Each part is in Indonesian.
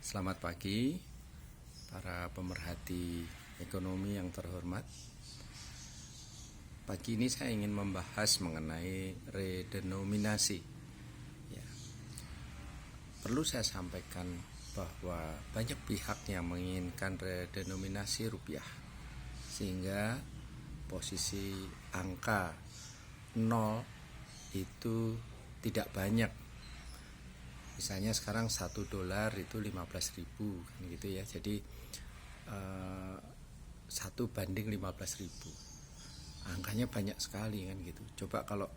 Selamat pagi para pemerhati ekonomi yang terhormat. Pagi ini saya ingin membahas mengenai redenominasi. Ya. Perlu saya sampaikan bahwa banyak pihak yang menginginkan redenominasi rupiah, sehingga posisi angka 0 itu tidak banyak. Misalnya sekarang $1 itu 15.000 kan gitu ya. Jadi 1:15.000. Angkanya banyak sekali kan gitu. Coba kalau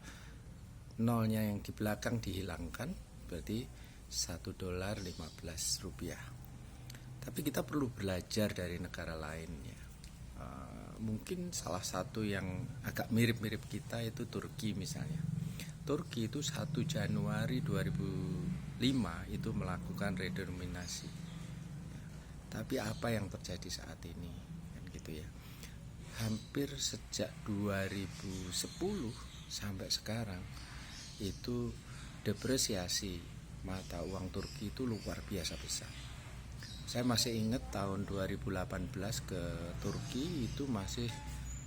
nolnya yang di belakang dihilangkan, berarti $1 15 rupiah. Tapi kita perlu belajar dari negara lain ya. Mungkin salah satu yang agak mirip-mirip kita itu Turki misalnya. Turki itu 1 Januari 2005 itu melakukan redenominasi. Tapi apa yang terjadi saat ini kan gitu ya. Hampir sejak 2010 sampai sekarang itu depresiasi mata uang Turki itu luar biasa besar. Saya masih ingat tahun 2018 ke Turki itu masih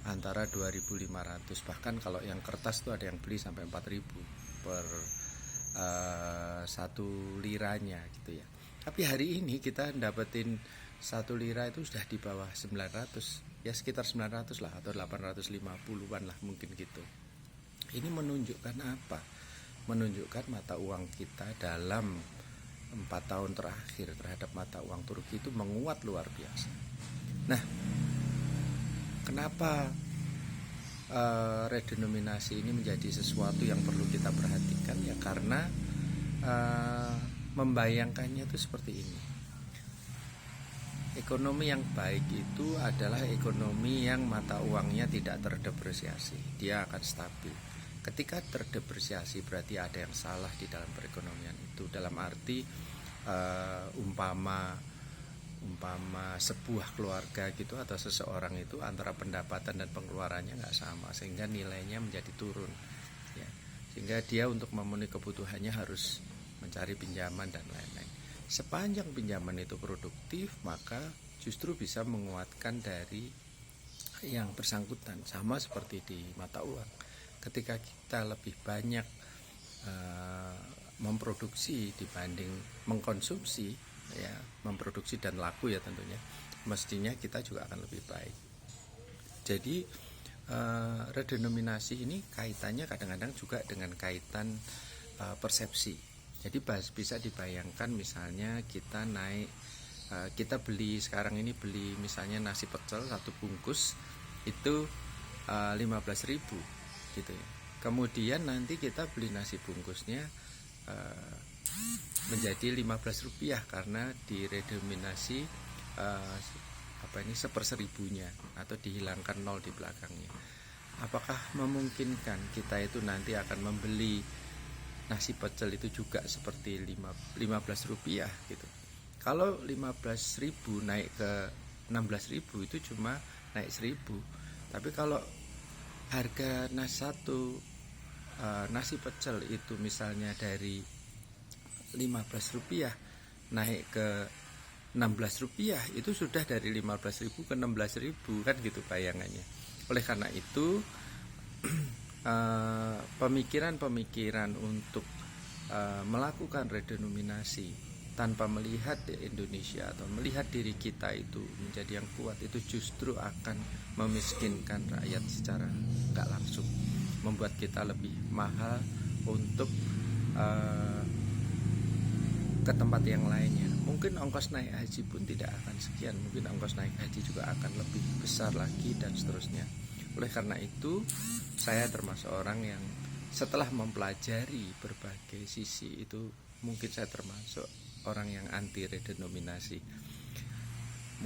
antara 2.500, bahkan kalau yang kertas itu ada yang beli sampai 4.000 per 1 liranya gitu ya. Tapi hari ini kita dapetin 1 lira itu sudah di bawah 900, ya sekitar 900 lah, atau 850-an lah mungkin gitu. Ini menunjukkan apa? Menunjukkan mata uang kita dalam 4 tahun terakhir terhadap mata uang Turki itu menguat luar biasa. Nah, kenapa redenominasi ini menjadi sesuatu yang perlu kita perhatikan? Ya karena membayangkannya itu seperti ini. Ekonomi yang baik itu adalah ekonomi yang mata uangnya tidak terdepresiasi. Dia akan stabil. Ketika terdepresiasi berarti ada yang salah di dalam perekonomian itu. Dalam arti umpama sebuah keluarga gitu atau seseorang itu antara pendapatan dan pengeluarannya nggak sama, sehingga nilainya menjadi turun ya. Sehingga dia untuk memenuhi kebutuhannya harus mencari pinjaman dan lain-lain. Sepanjang pinjaman itu produktif, maka justru bisa menguatkan dari yang bersangkutan. Sama seperti di mata uang, ketika kita lebih banyak memproduksi dibanding mengkonsumsi ya, memproduksi dan laku ya tentunya, mestinya kita juga akan lebih baik. Jadi redenominasi ini kaitannya kadang-kadang juga dengan kaitan persepsi. Jadi bisa dibayangkan misalnya kita naik, kita beli sekarang ini, beli misalnya nasi pecel 1 bungkus itu 15.000 gitu ya. Kemudian nanti kita beli nasi bungkusnya menjadi 15 rupiah karena diredenominasi seperseribunya atau dihilangkan 0 di belakangnya. Apakah memungkinkan kita itu nanti akan membeli nasi pecel itu juga seperti 15 rupiah gitu? Kalau 15.000 naik ke 16.000 itu cuma naik 1.000. Tapi kalau harga nasi pecel itu misalnya dari 15 rupiah naik ke 16 rupiah, itu sudah dari 15.000 ke 16.000 kan gitu bayangannya. Oleh karena itu pemikiran untuk melakukan redenominasi tanpa melihat Indonesia atau melihat diri kita itu menjadi yang kuat, itu justru akan memiskinkan rakyat secara nggak langsung, membuat kita lebih mahal untuk ke tempat yang lainnya. Mungkin ongkos naik haji pun tidak akan sekian, mungkin ongkos naik haji juga akan lebih besar lagi dan seterusnya. Oleh karena itu saya termasuk orang yang setelah mempelajari berbagai sisi itu, mungkin saya termasuk orang yang anti redenominasi.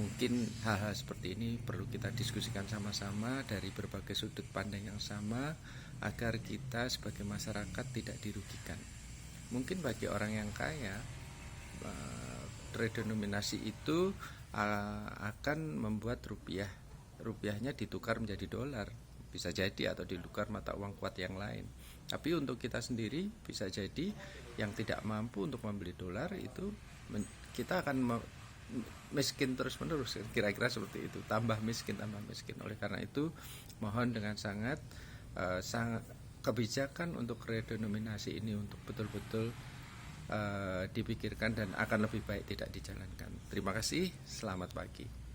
Mungkin hal-hal seperti ini perlu kita diskusikan sama-sama dari berbagai sudut pandang yang sama, agar kita sebagai masyarakat tidak dirugikan. Mungkin bagi orang yang kaya, redenominasi itu akan membuat rupiahnya ditukar menjadi dolar, bisa jadi, atau ditukar mata uang kuat yang lain. Tapi untuk kita sendiri bisa jadi yang tidak mampu untuk membeli dolar itu kita akan miskin terus-menerus, kira-kira seperti itu, tambah miskin. Oleh karena itu mohon dengan sangat kebijakan untuk redenominasi ini untuk betul-betul dipikirkan dan akan lebih baik tidak dijalankan. Terima kasih, selamat pagi.